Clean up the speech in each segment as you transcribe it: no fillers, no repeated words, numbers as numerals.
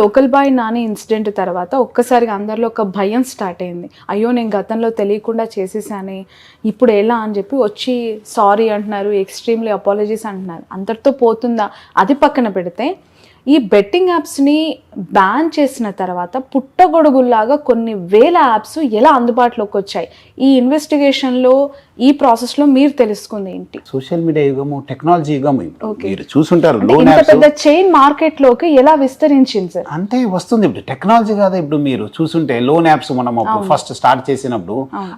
Local boy Nani incident తర్వాత ఒక్కసారిగా అందరిలో ఒక భయం స్టార్ట్ అయింది. అయ్యో నేను గతంలో తెలియకుండా చేసేసానే, ఇప్పుడు ఎలా అని చెప్పి వచ్చి సారీ అంటున్నారు, ఎక్స్ట్రీమ్లీ అపాలజీస్ అంటున్నారు. అంతటితో పోతుందా? అది పక్కన పెడితే ఈ బెట్టింగ్ యాప్స్ని బ్యాన్ చేసిన తర్వాత పుట్టగొడుగుల్లాగా కొన్ని వేల యాప్స్ ఎలా అందుబాటులోకి వచ్చాయి? ఈ ఇన్వెస్టిగేషన్లో ఈ ప్రాసెస్లో మీరు తెలుసుకుంది ఏంటి? సోషల్ మీడియా యుగము, టెక్నాలజీ యుగము. మీరు చూసుంటారు ఇంత పెద్ద చైన్ మార్కెట్లోకి ఎలా విస్తరించింది సార్? అంటే వస్తుంది ఇప్పుడు టెక్నాలజీ కాదా. ఇప్పుడు మీరు చూసుంటే లోన్ యాప్స్ మనం ఫస్ట్ స్టార్ట్ చేసినప్పుడు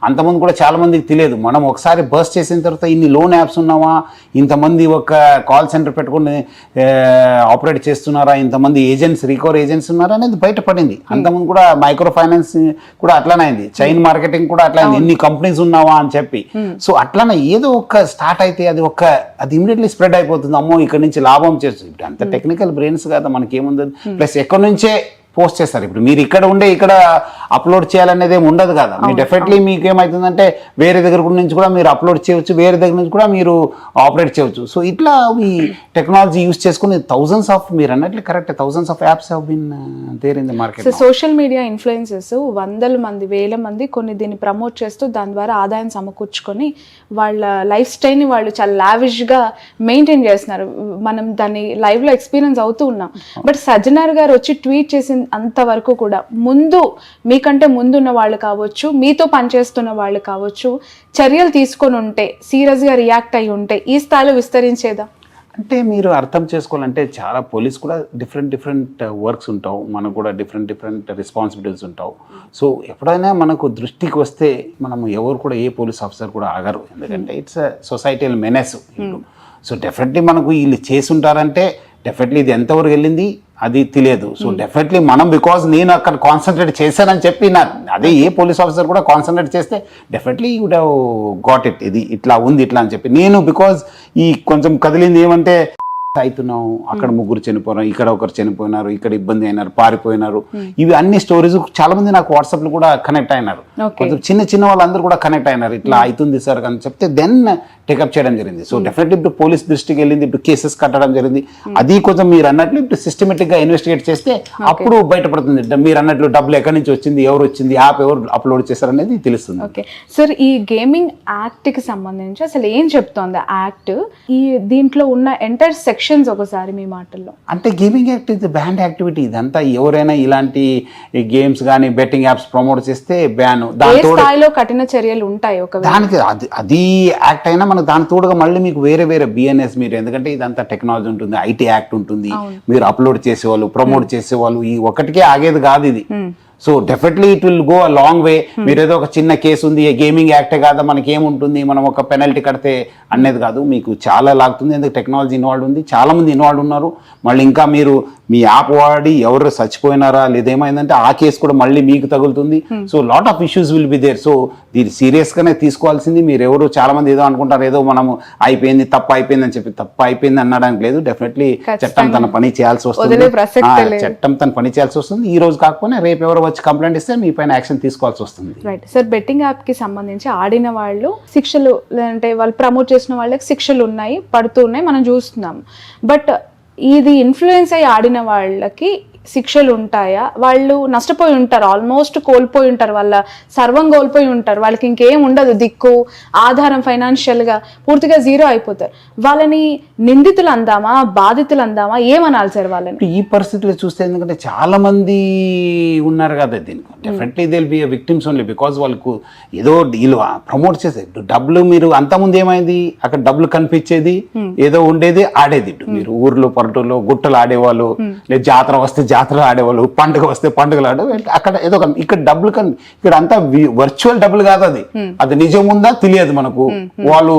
అంతమంది కూడా చాలా మందికి తెలియదు. మనం ఒకసారి బర్స్ట్ చేసిన తర్వాత ఇన్ని లోన్ యాప్స్ ఉన్నావా, ఇంతమంది ఒక కాల్ సెంటర్ పెట్టుకుని ఆపరేట్ చేస్తున్నారా, ఇంతమంది ఏజెంట్స్, రికవర్ ఏజెంట్స్ ఉన్నారా అనేది బయటపడింది. అంతమంది కూడా మైక్రో ఫైనాన్స్ కూడా అట్లానే అయింది, చైన్ మార్కెటింగ్ కూడా అట్లా అయింది, ఎన్ని కంపెనీస్ ఉన్నావా అని చెప్పి. సో అట్లానే ఏదో ఒక స్టార్ట్ అయితే అది ఇమీడియట్లీ స్ప్రెడ్ అయిపోతుంది. అమ్మో ఇక్కడ నుంచి లాభం చేస్తుంది. ఇప్పుడు అంత టెక్నికల్ బ్రెయిన్స్ కదా మనకి ఏముంది. ప్లస్ ఎక్కడి నుంచే పోస్ట్ చేస్తారు. ఇప్పుడు మీరు ఇక్కడ ఉండే ఇక్కడ అప్లోడ్ చేయాలనేది ఏమి ఉండదు కదా. మీరు డెఫినెట్లీ మీకు ఏమవుతుందంటే వేరే దగ్గర నుంచి కూడా మీరు అప్లోడ్ చేయవచ్చు, వేరే దగ్గర నుంచి కూడా మీరు ఆపరేట్ చేయవచ్చు. సో ఇట్లా ఈ టెక్నాలజీ యూస్ చేసుకుని థౌజండ్స్ ఆఫ్, మీరు అన్నట్లు correct, thousands of apps have been there in the market. Social media influencers వందల మంది, వేల మంది కొన్ని దీన్ని ప్రమోట్ చేస్తూ దాని ద్వారా ఆదాయం సమకూర్చుకొని వాళ్ళ లైఫ్ స్టైల్ని వాళ్ళు చాలా లావిష్గా మెయింటైన్ చేస్తున్నారు. మనం దాన్ని లైవ్లో ఎక్స్పీరియన్స్ అవుతూ ఉన్నాం. బట్ సజ్జనార్ గారు వచ్చి ట్వీట్ చేసిన అంతవరకు కూడా మీకంటే ముందున్న వాళ్ళు కావచ్చు, మీతో పనిచేస్తున్న వాళ్ళు కావచ్చు, చర్యలు తీసుకొని ఉంటే, సీరియస్గా రియాక్ట్ అయి ఉంటే ఈ స్థాయిలో విస్తరించేదా? అంటే మీరు అర్థం చేసుకోవాలంటే చాలా పోలీస్ కూడా డిఫరెంట్ వర్క్స్ ఉంటావు, మనకు కూడా డిఫరెంట్ రెస్పాన్సిబిలిటీస్ ఉంటావు. సో ఎప్పుడైనా మనకు దృష్టికి వస్తే మనం ఎవరు కూడా, ఏ పోలీస్ ఆఫీసర్ కూడా ఆగరు. ఎందుకంటే it's societal menace. So definitely మనకు వీళ్ళు చేసి ఉంటారంటే డెఫినెట్లీ ఇది ఎంతవరకు వెళ్ళింది అది తెలియదు. సో డెఫినెట్లీ మనం, బికాజ్ నేను అక్కడ కాన్సన్ట్రేట్ చేశానని చెప్పి అదే ఏ పోలీస్ ఆఫీసర్ కూడా కాన్సన్ట్రేట్ చేస్తే definitely you would have got it, ఇది ఇట్లా ఉంది ఇట్లా అని చెప్పి. నేను బికాజ్ ఈ కొంచెం కదిలింది ఏమంటే అవుతున్నాం, అక్కడ ముగ్గురు చనిపోయినారు, ఇక్కడ ఒకరు చనిపోయినారు, ఇక్కడ ఇబ్బంది అయినారు, పారిపోయినారు, ఇవి అన్ని స్టోరీస్ చాలా మంది నాకు వాట్సాప్ లో కూడా కనెక్ట్ అయినారు. కొంచెం చిన్న వాళ్ళందరూ కూడా కనెక్ట్ అయినారు, ఇట్లా అవుతుంది సార్ అని చెప్తే దెన్ టేకప్ చేయడం జరిగింది. సో డెఫినెట్లీ ఇప్పుడు పోలీస్ దృష్టికి వెళ్ళింది, ఇప్పుడు కేసెస్ కట్టడం జరిగింది. అది కొంచెం మీరు అన్నట్లు ఇప్పుడు సిస్టమేటిక్ గా ఇన్వెస్టిగేట్ చేస్తే అప్పుడు బయటపడుతుంది. మీరు అన్నట్లు డబ్బులు ఎక్కడి నుంచి వచ్చింది, ఎవరు వచ్చింది, యాప్ ఎవరు అప్లోడ్ చేశారు అనేది తెలుస్తుంది. ఓకే సార్, ఈ గేమింగ్ యాక్ట్ కి సంబంధించి అసలు ఏం చెప్తోంది యాక్ట్? ఈ దీంట్లో ఉన్న ఎంటైర్ సెక్షన్స్ ఒకసారి మీ మాటల్లో. అంటే గేమింగ్ యాక్ట్ ఇది బ్యాన్ యాక్టివిటీ. ఇదంతా ఎవరైనా ఇలాంటి గేమ్స్ కానీ బెట్టింగ్ యాప్స్ ప్రమోట్ చేస్తే బ్యాన్. దాంతో స్థాయిలో కఠిన చర్యలు ఉంటాయి. ఒక దానికి అది యాక్ట్ అయినా మనకు దాని తోడుగా మళ్ళీ మీకు వేరే బిఎన్ఎస్, మీరు ఎందుకంటే ఇదంతా టెక్నాలజీ ఉంటుంది, ఐటీ యాక్ట్ ఉంటుంది, మీరు అప్లోడ్ చేసేవాళ్ళు, ప్రమోట్ చేసేవాళ్ళు, ఈ ఒకటికే ఆగేది కాదు ఇది. So definitely it will go a long way. మీరు ఏదో ఒక చిన్న కేసు ఉంది, గేమింగ్ యాక్టే కాదా, మనకి ఏముంటుంది, మనం ఒక పెనల్టీ కడితే అనేది కాదు, మీకు చాలా లాగుతుంది. ఎందుకు టెక్నాలజీ ఇన్వాల్వ్ ఉంది, చాలా మంది ఇన్వాల్వ్ ఉన్నారు. మళ్ళీ ఇంకా మీరు మీ యాప్ వాడి ఎవరు చచ్చిపోయినారా లేదేమైందంటే ఆ కేసు కూడా మళ్ళీ మీకు తగులుతుంది. So lot of issues will be there. So దీన్ని సీరియస్గానే తీసుకోవాల్సింది. మీరు ఎవరు చాలా మంది ఏదో అనుకుంటారు, ఏదో మనము అయిపోయింది, తప్పు అయిపోయింది అని చెప్పి. తప్పు అయిపోయింది అనడానికి లేదు. డెఫినెట్లీ చట్టం తన పని చేయాల్సి వస్తుంది. చట్టం తన పని చేయాల్సి వస్తుంది. ఈ రోజు కాకపోయినా రేపు ఎవరు వచ్చి కంప్లైంట్ ఇస్తే మీ పైన యాక్షన్ తీసుకోవాల్సి వస్తుంది. రైట్ సార్, బెట్టింగ్ యాప్ కి సంబంధించి ఆడిన వాళ్ళు శిక్షలు, లేదంటే వాళ్ళు ప్రమోట్ చేసిన వాళ్ళకి శిక్షలు ఉన్నాయి, పడుతూ ఉన్నాయి, మనం చూస్తున్నాం. బట్ ఇది ఇన్ఫ్లుయెన్స్ అయ్యి ఆడిన వాళ్ళకి శిక్షలు ఉంటాయా? వాళ్ళు నష్టపోయి ఉంటారు, ఆల్మోస్ట్ కోల్పోయి ఉంటారు, వాళ్ళ సర్వం కోల్పోయి ఉంటారు, వాళ్ళకి ఇంకేం ఉండదు, దిక్కు ఆధారం ఫైనాన్షియల్గా పూర్తిగా జీరో అయిపోతారు. వాళ్ళని నిందితులు అందామా, బాధితులు అందామా, ఏమనాలి సార్ వాళ్ళని ఈ పరిస్థితిలో చూస్తే? ఎందుకంటే చాలా మంది ఉన్నారు కదా దీనికి. Definitely they will be victims only because వాళ్ళకు ఏదో వీళ్ళు ప్రమోట్ చేసే డబ్బులు. మీరు అంతకుముందు ఏమైంది, అక్కడ డబ్బులు కనిపించేది, ఏదో ఉండేది, ఆడేది. మీరు ఊర్లో పల్లెటూరులో గుట్టలు ఆడేవాళ్ళు, లేదా జాతర వస్తే జాతర ఆడేవాళ్ళు, పండుగ వస్తే పండుగలు ఆడేవాళ్ళు. అక్కడ ఏదో ఇక్కడ డబ్బులు ఇక్కడ అంతా వర్చువల్ డబ్బులు కాదు, అది నిజం ఉందా తెలియదు మనకు. వాళ్ళు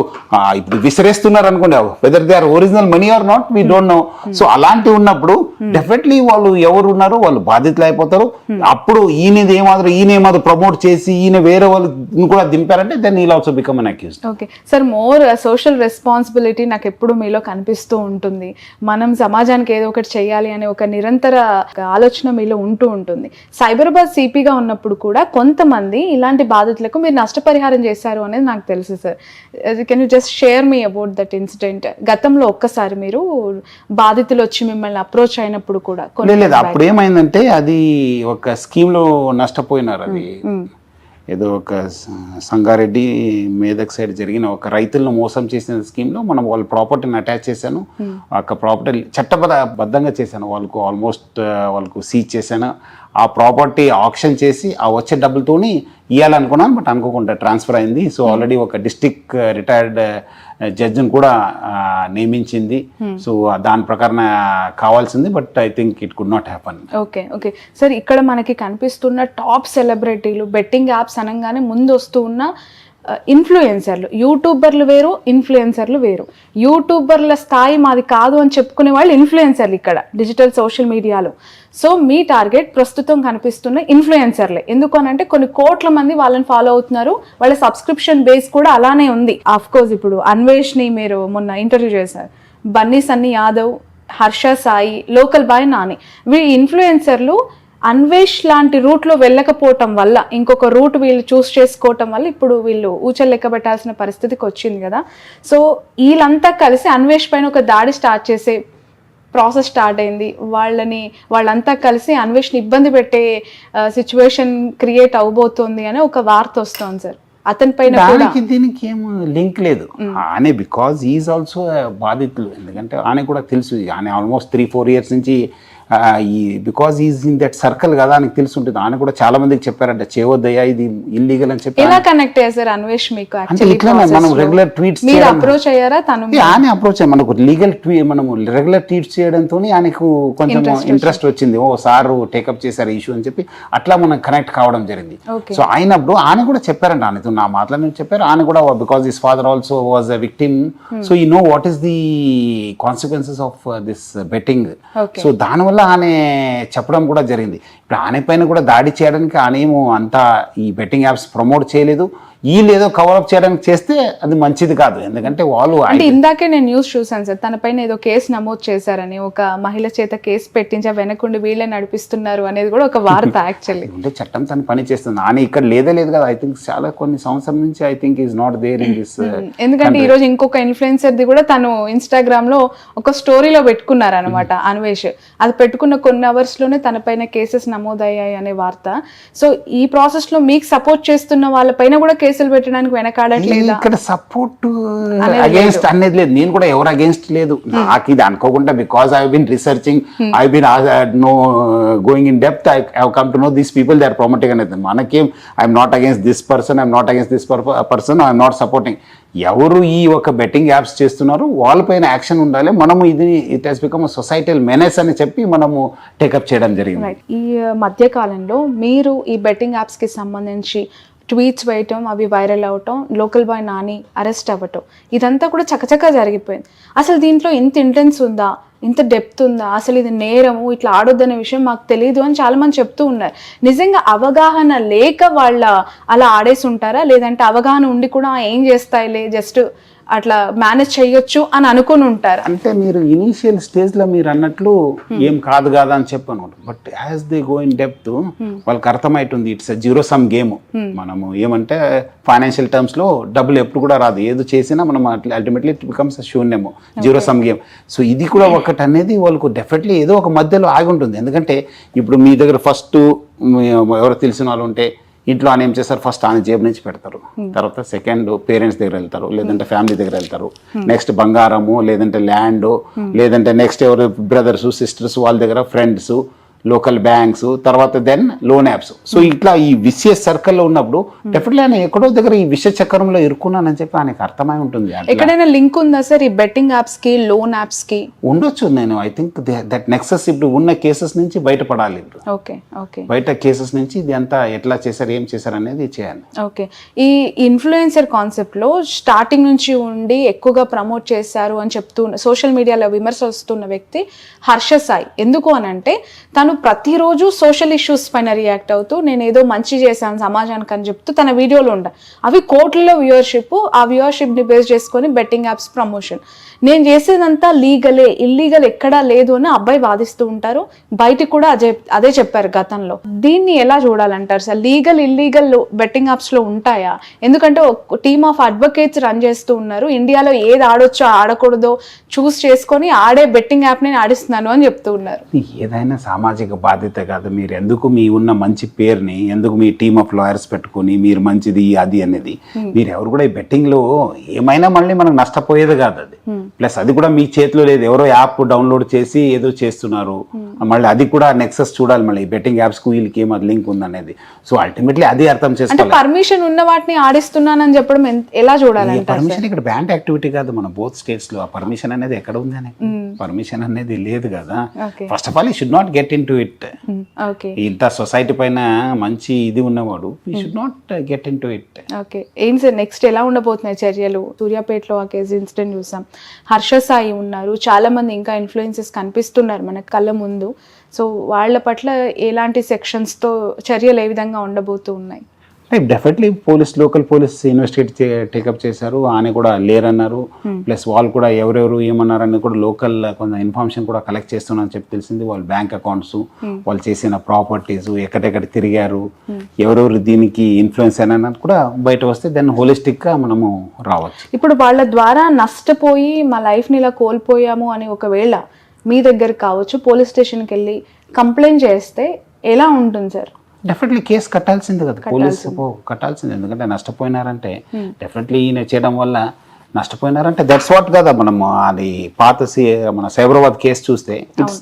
ఇప్పుడు విసిరేస్తున్నారు అనుకోండి, whether they are original money or not we don't know. So అలాంటివి ఉన్నప్పుడు డెఫినెట్లీ వాళ్ళు ఎవరు ఉన్నారో వాళ్ళు బాధితులు అయిపోతారు. అప్పుడు ఈయన ఏమాత్రం ప్రమోట్ చేసి ఈయన వేరే వాళ్ళు కూడా దింపారంటే then he'll also become an accused. Okay sir, more social responsibility నాకు ఎప్పుడు మీలో కనిపిస్తూ ఉంటుంది. మనం సమాజానికి ఏదో ఒకటి చేయాలి అనే ఒక నిరంతర ఆలోచన మీలో ఉంటూ ఉంటుంది. సైబరాబాద్ సిపిగా ఉన్నప్పుడు కూడా కొంతమంది ఇలాంటి బాధితులకు మీరు నష్టపరిహారం చేశారు అనేది నాకు తెలుసు sir. Can you just share me about that incident? గతంలో ఒక్కసారి మీరు బాధితులు వచ్చి మిమ్మల్ని అప్రోచ్ అయినప్పుడు కూడా లేదు, అప్పుడు ఏమైందంటే అది ఒక స్కీమ్ లో నష్టపోయినారు. అది ఏదో ఒక సంగారెడ్డి మేదక్ సైడ్ జరిగిన ఒక రైతులను మోసం చేసిన స్కీమ్లో మనం వాళ్ళ ప్రాపర్టీని అటాచ్ చేశాను. ఒక ప్రాపర్టీ చట్టబద్ధంగా చేశాను. వాళ్ళకు సీజ్ చేశాను. ఆ ప్రాపర్టీ ఆక్షన్ చేసి ఆ వచ్చే డబ్బులతోని ఇవ్వాలనుకున్నాను, బట్ అనుకోకుండా ట్రాన్స్ఫర్ అయింది. సో ఆల్రెడీ ఒక డిస్ట్రిక్ట్ రిటైర్డ్ జడ్జిని కూడా నియమించింది. సో దాని ప్రకారం కావాల్సింది, but I think it could not happen. Okay okay sir, ఇక్కడ మనకి కనిపిస్తున్న టాప్ సెలబ్రిటీలు బెట్టింగ్ యాప్స్ అనగానే ముందు వస్తూ ఉన్న ఇన్ఫ్లుయెన్సర్లు, యూట్యూబర్లు వేరు, ఇన్ఫ్లుయెన్సర్లు వేరు. యూట్యూబర్ల స్థాయి మాది కాదు అని చెప్పుకునే వాళ్ళు ఇన్ఫ్లుయెన్సర్లు ఇక్కడ డిజిటల్ సోషల్ మీడియాలో. సో మీ టార్గెట్ ప్రస్తుతం కనిపిస్తున్న ఇన్ఫ్లుయెన్సర్లే. ఎందుకు అనంటే కొన్ని కోట్ల మంది వాళ్ళని ఫాలో అవుతున్నారు, వాళ్ళ సబ్స్క్రిప్షన్ బేస్ కూడా అలానే ఉంది. ఆఫ్ కోర్స్ ఇప్పుడు అన్వేష్ని మీరు మొన్న ఇంటర్వ్యూ చేశారు, బన్నీ సన్నీ యాదవ్, హర్ష సాయి, లోకల్ బాయ్ నాని, వీళ్ళు ఇన్ఫ్లుయెన్సర్లు అన్వేష్ లాంటి రూట్లో వెళ్ళకపోవటం వల్ల, ఇంకొక రూట్ వీళ్ళు చూస్ చేసుకోవటం వల్ల ఇప్పుడు వీళ్ళు ఊచలు లెక్క పెట్టాల్సిన పరిస్థితికి వచ్చింది కదా. సో వీళ్ళంతా కలిసి అన్వేష్ పైన ఒక దాడి స్టార్ట్ చేసే ప్రాసెస్ స్టార్ట్ అయింది. వాళ్ళంతా కలిసి అన్వేష్ని ఇబ్బంది పెట్టే సిచ్యువేషన్ క్రియేట్ అవబోతోంది అని ఒక వార్త వస్తుంది సార్. అతని పైన దీనికి ఏం లింక్ లేదు. ఆనే బికాజ్ ఈజ్ ఆల్సో బాధితులు. ఎందుకంటే ఆనే కూడా తెలుసు, ఆనే ఆల్మోస్ట్ 3-4 years నుంచి because is in that circle కదా అని తెలిసి ఉంటుంది. ఆయన కూడా చాలా మందికి చెప్పారంట చేయవద్దయ్యా ఇది ఇల్లీగల్ అని చెప్పి. ఎలా కనెక్ట్ అయ్యారు అన్వేష్ మీకు? అంటే ఇట్లా మనం రెగ్యులర్ ట్వీట్స్ అప్రోచ్ అయ్యారా? తను ఆయన అప్రోచ్ అయ్యి మనకు లీగల్ మనము రెగ్యులర్ ట్వీట్స్ చేయడంతో ఆయనకు కొంచెం ఇంట్రెస్ట్ వచ్చింది. ఓ సార్ టేకప్ చేశారు ఇష్యూ అని చెప్పి అట్లా మనం కనెక్ట్ కావడం జరిగింది. సో అయినప్పుడు ఆయన కూడా చెప్పారంట, ఆయనతో నా మాటలని చెప్పారు. ఆయన కూడా because his father also was a victim, so you know what is the consequences of this betting. So దానివల్ల ఆయన చెప్పడం కూడా జరిగింది. ఇప్పుడు ఆయన పైన కూడా దాడి చేయడానికి ఆయనేమో అంతా ఈ బెట్టింగ్ యాప్స్ ప్రమోట్ చేయలేదు. వీళ్ళు కవరప్ చేయడానికి చేస్తే అది మంచిది కాదు. ఎందుకంటే వాళ్ళు అంటే ఇందాకే నేను న్యూస్ చూసాను సార్, తన పైన ఏదో కేసు నమోదు చేశారని, ఒక మహిళ చేత కేసు పెట్టించి వెనకుండి వీళ్ళే నడిపిస్తున్నారు అనేది కూడా ఒక వార్త. యాక్చువల్లీ అంటే చట్టం తను పని చేస్తుంది. ఆయన ఇక్కడ లేదు కదా. ఐ థింక్ చాలా కొన్ని సంవత్సరం నుంచి I think is not there in this. ఎందుకంటే ఈ రోజు ఇంకొక ఇన్ఫ్లుయెన్సర్ది కూడా తను ఇన్స్టాగ్రామ్ లో ఒక స్టోరీలో పెట్టుకున్నారు అనమాట అన్వేష్. అది పెట్టుకున్న కొన్ని అవర్స్ లోనే తన పైన కేసెస్ నమోదయ్యాయి అనే వార్త. సో ఈ ప్రాసెస్ లో మీకు సపోర్ట్ చేస్తున్న వాళ్ళపైన కూడా కేసులు పెట్టడానికి వెనకాడట్లేదు. ఇక్కడ సపోర్ట్ అగేన్స్ట్ అనేది లేదు. నేను కూడా ఎవరు అగేన్స్ట్ లేదు. నాకు ఇది అనుకోకుండా because I been researching, I been no going in depth, I have come to know these people they are promoting అనేది. మనకేం I'm not against this person, I'm not against this person, I'm not supporting. ఎవరు ఈ ఒక betting apps చేస్తున్నారు వాళ్ళపైన action ఉండాలి. మనము ఇది it has become societal menace అని చెప్పి మనము టేకప్ చేయడం జరిగింది. ఈ మధ్య కాలంలో మీరు ఈ బెట్టింగ్ యాప్స్ కి సంబంధించి ట్వీట్స్ వేయటం, అవి వైరల్ అవటం, లోకల్ బాయ్ నాని అరెస్ట్ అవ్వటం, ఇదంతా కూడా చకచకా జరిగిపోయింది. అసలు దీంట్లో ఇంత ఇంటెన్స్ ఉందా, ఇంత డెప్త్ ఉందా, అసలు ఇది నేరము, ఇట్లా ఆడొద్దనే విషయం మాకు తెలియదు అని చాలా మంది చెప్తూ ఉన్నారు. నిజంగా అవగాహన లేక వాళ్ళ అలా ఆడేసి ఉంటారా, లేదంటే అవగాహన ఉండి కూడా ఏం చేస్తాయిలే జస్ట్ అట్లా మేనేజ్ చేయొచ్చు అని అనుకుని ఉంటారు? అంటే మీరు ఇనీషియల్ స్టేజ్ లో మీరు అన్నట్లు ఏం కాదు కాదా అని చెప్పను, but as they go in depth వాళ్ళకి అర్థమైతుంది ఇట్స్ జీరో సమ్ గేమ్. మనము ఏమంటే ఫైనాన్షియల్ టర్మ్స్ లో డబ్బులు ఎప్పుడు కూడా రాదు. ఏదో చేసినా మనం అల్టిమేట్లీ ఇట్ బికమ్స్ శూన్యము, జీరో సమ్ గేమ్. సో ఇది కూడా ఒకటి అనేది వాళ్ళకు డెఫినెట్లీ ఏదో ఒక మధ్యలో ఆగి ఉంటుంది. ఎందుకంటే ఇప్పుడు మీ దగ్గర ఫస్ట్ ఎవరు తెలిసిన వాళ్ళు ఉంటే ఇంట్లో ఆయన ఏం చేస్తారు, ఫస్ట్ ఆయన జేబు నుంచి పెడతారు, తర్వాత సెకండ్ పేరెంట్స్ దగ్గర వెళ్తారు, లేదంటే ఫ్యామిలీ దగ్గర వెళ్తారు, నెక్స్ట్ బంగారము, లేదంటే ల్యాండ్, లేదంటే నెక్స్ట్ ఎవరు బ్రదర్స్ సిస్టర్స్ వాళ్ళ దగ్గర, ఫ్రెండ్స్, లోకల్ బ్యాంక్స్, తర్వాత దెన్ లోన్ యాప్స్. సో ఇట్లా ఈ విషియస్ సర్కిల్లో ఉన్నప్పుడు డెఫినెట్లీ ఆయన ఎక్కడో దగ్గర ఈ విషయ చక్రంలో ఇరుక్కున్నానని చెప్పి ఆయనకు అర్థమై ఉంటుంది. ఎక్కడైనా లింక్ ఉందా సార్ ఈ బెట్టింగ్ యాప్స్ కి, లోన్ యాప్స్ కి? ఉండొచ్చు. నేను ఐ థింక్ దట్ నెక్సస్ ఇప్పుడు ఉన్న కేసెస్ నుంచి బయటపడాలి. ఓకే ఓకే, బయట కేసెస్ నుంచి ఇది అంతా ఎట్లా చేశారు, ఏం చేశారు అనేది చేయాలి. ఓకే, ఈ ఇన్ఫ్లుయెన్సర్ కాన్సెప్ట్ లో స్టార్టింగ్ నుంచి ఉండి ఎక్కువగా ప్రమోట్ చేశారు అని చెప్తూ సోషల్ మీడియాలో విమర్శ వస్తున్న వ్యక్తి హర్ష సాయి. ఎందుకు అని అంటే తను తను ప్రతిరోజు సోషల్ ఇష్యూస్ పైన రియాక్ట్ అవుతూ నేను ఏదో మంచి చేశాను సమాజానికి అని చెప్తూ తన వీడియోలు ఉంటాయి. అవి కోట్లలో వ్యూవర్షిప్, ఆ వ్యూవర్షిప్ని బేస్ చేసుకొని బెట్టింగ్ యాప్స్ ప్రమోషన్. నేను చేసేదంతా లీగలే, ఇల్లీగల్ ఎక్కడా లేదు అని అబ్బాయి వాదిస్తూ ఉంటారు. బయటికి కూడా అదే చెప్పారు గతంలో. దీన్ని ఎలా చూడాలంటారు sir? Legal illegal betting apps లో ఉంటాయా? ఎందుకంటే ఒక టీమ్ ఆఫ్ అడ్వకేట్స్ రన్ చేస్తూ ఉన్నారు. ఇండియాలో ఏది ఆడొచ్చో ఆడకూడదో చూస్ చేసుకొని ఆడే బెట్టింగ్ యాప్ నేను ఆడిస్తున్నాను అని చెప్తూ ఉన్నారు. ఏదైనా సామాజిక బాధ్యత కాదు. మీరు ఎందుకు మీ ఉన్న మంచి పేరుని ఎందుకు మీ టీమ్ ఆఫ్ లాయర్స్ పెట్టుకుని మీరు మంచిది అది అనేది, మీరు ఎవరు కూడా ఈ బెట్టింగ్ లో ఏమైనా మళ్ళీ మనకు నష్టపోయేది కాదు అది. ప్లస్ అది కూడా మీ చేతిలో లేదు. ఎవరో యాప్ డౌన్లోడ్ చేసి ఏదో చేస్తున్నారు, మళ్ళీ అది కూడా నెక్సెస్ చూడాలి మళ్ళీ బెట్టింగ్ యాప్స్ కు వీళ్ళకి ఏం అది లింక్ ఉందనేది. సో అల్టిమేట్లీ అది అర్థం చేసుకోవాలి. పర్మిషన్ ఉన్న వాటిని ఆడిస్తున్నానని చెప్పడం ఎలా చూడాలంటే? పర్మిషన్ ఇక్కడ బ్యాండ్ యాక్టివిటీ కాదు మన బోత్ స్టేట్స్ లో. ఆ పర్మిషన్ అనేది ఎక్కడ ఉంది అని పర్మిషన్ అనేది లేదు కదా. ఫస్ట్ ఆఫ్ ఆల్ ఈ should not get in to it. ఇంత సొసైటీ పైన మంచి ఇది ఉన్నవాడు ఈ should not get in to it. Okay, ఏం సార్ నెక్స్ట్ ఎలా ఉండబోతున్నాయి చర్యలు? సూర్యాపేటలో ఆ కేసు ఇన్సిడెంట్ చూసాం, హర్ష సాయి ఉన్నారు, చాలా మంది ఇంకా ఇన్ఫ్లుయెన్సెస్ కనిపిస్తున్నారు మన కళ్ళ ముందు. సో వాళ్ళ పట్ల ఎలాంటి సెక్షన్స్తో చర్యలు ఏ విధంగా ఉండబోతూ ఉన్నాయి? Definitely local police investigate take up చేశారు. ఆయన కూడా లేరన్నారు. ప్లస్ వాళ్ళు కూడా ఎవరెవరు ఏమన్నారని కూడా లోకల్ కొంత ఇన్ఫర్మేషన్ కూడా కలెక్ట్ చేస్తున్నారని చెప్పి తెలిసింది. వాళ్ళ బ్యాంక్ అకౌంట్స్, వాళ్ళు చేసిన ప్రాపర్టీస్, ఎక్కడెక్కడ తిరిగారు, ఎవరెవరు దీనికి ఇన్ఫ్లుయెన్స్ అయినది కూడా బయట వస్తే దాన్ని హోలిస్టిక్గా మనము రావచ్చు. ఇప్పుడు వాళ్ళ ద్వారా నష్టపోయి మా లైఫ్ని ఇలా కోల్పోయాము అని ఒకవేళ మీ దగ్గర కావచ్చు పోలీస్ స్టేషన్కి వెళ్ళి కంప్లైంట్ చేస్తే ఎలా ఉంటుంది సార్? డెఫినెట్లీ కేసు కట్టాల్సింది కదా, పోలీసు కట్టాల్సింది. ఎందుకంటే నష్టపోయినారంటే డెఫినెట్లీ ఈయన చేయడం వల్ల నష్టపోయినారంటే దట్స్ వాట్ కదా. మనం అది పాత మన సైబరాబాద్ కేసు చూస్తే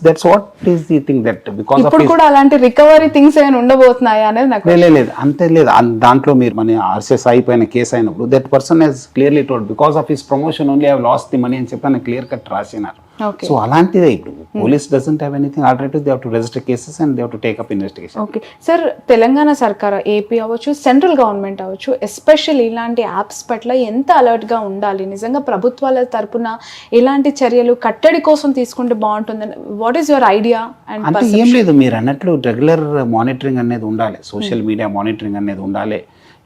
that's what is the thing that because of కూడా అలాంటి రికవరీ థింగ్స్ ఏమైనా ఉండబోతున్నాయా అనేది నాకు లేదు అంతే లేదు. దాంట్లో మీరు మన ఆర్సీఎస్ అయిపోయిన కేసు అయినప్పుడు that person he's clearly told because of his promotion only have lost the money అని చెప్పి క్లియర్ కట్ రాసినారు. సో అలాంటిదే ఇప్పుడు police doesn't have anything alternative, they have to register cases and they have to take up investigation. Okay sir, Telangana సర్కార్, AP అవ్వచ్చు, central government అవ్వచ్చు, especially ఇలాంటి apps పట్ల ఎంత అలర్ట్గా ఉండాలి? నిజంగా ప్రభుత్వాల తరపున ఎలాంటి చర్యలు కట్టడి కోసం తీసుకుంటే బాగుంటుందని వాట్ ఈస్ యువర్ ఐడియా? అంటే ఏం లేదు, మీరు అన్నట్లు రెగ్యులర్ మానిటరింగ్ అనేది ఉండాలి, సోషల్ మీడియా మానిటరింగ్ అనేది ఉండాలి.